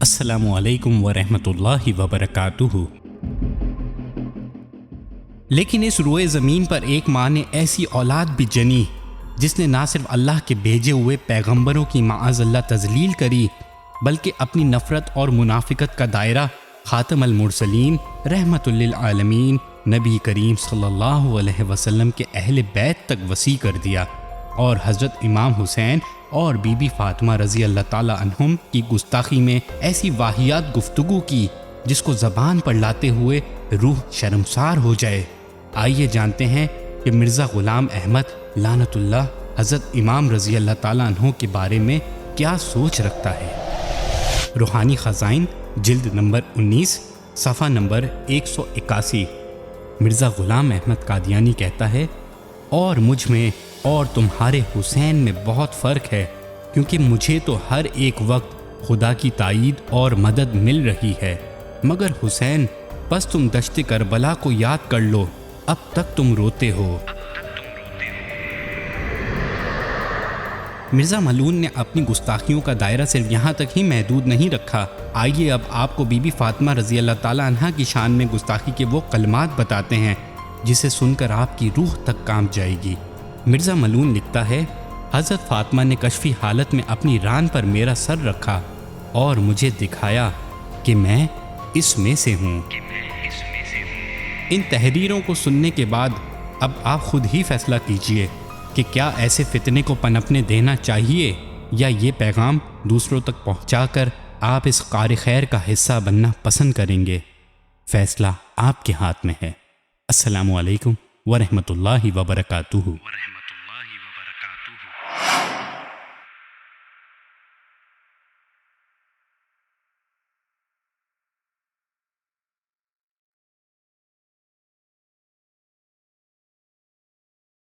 السلام علیکم ورحمۃ اللہ وبرکاتہ۔ لیکن اس روئے زمین پر ایک ماں نے ایسی اولاد بھی جنی جس نے نہ صرف اللہ کے بھیجے ہوئے پیغمبروں کی معاذ اللہ تذلیل کری، بلکہ اپنی نفرت اور منافقت کا دائرہ خاتم المرسلین رحمت للعالمین نبی کریم صلی اللہ علیہ وسلم کے اہل بیت تک وسیع کر دیا، اور حضرت امام حسین اور بی بی فاطمہ رضی اللہ تعالی عنہم کی گستاخی میں ایسی واہیات گفتگو کی جس کو زبان پر لاتے ہوئے روح شرمسار ہو جائے۔ آئیے جانتے ہیں کہ مرزا غلام احمد لعنت اللہ حضرت امام رضی اللہ تعالیٰ عنہ کے بارے میں کیا سوچ رکھتا ہے۔ روحانی خزائن جلد نمبر 19 صفحہ نمبر 181۔ مرزا غلام احمد قادیانی کہتا ہے، اور مجھ میں اور تمہارے حسین میں بہت فرق ہے، کیونکہ مجھے تو ہر ایک وقت خدا کی تائید اور مدد مل رہی ہے، مگر حسین بس تم دشت کربلا کو یاد کر لو، اب تک تم روتے ہو۔ مرزا ملعون نے اپنی گستاخیوں کا دائرہ صرف یہاں تک ہی محدود نہیں رکھا۔ آئیے اب آپ کو بی بی فاطمہ رضی اللہ تعالیٰ عنہ کی شان میں گستاخی کے وہ کلمات بتاتے ہیں جسے سن کر آپ کی روح تک کانپ جائے گی۔ مرزا ملعون لکھتا ہے، حضرت فاطمہ نے کشفی حالت میں اپنی ران پر میرا سر رکھا اور مجھے دکھایا کہ میں اس میں سے ہوں۔ ان تحریروں کو سننے کے بعد اب آپ خود ہی فیصلہ کیجئے کہ کیا ایسے فتنے کو پنپنے دینا چاہیے، یا یہ پیغام دوسروں تک پہنچا کر آپ اس قار خیر کا حصہ بننا پسند کریں گے۔ فیصلہ آپ کے ہاتھ میں ہے۔ السلام علیکم ورحمۃ اللہ وبرکاتہ۔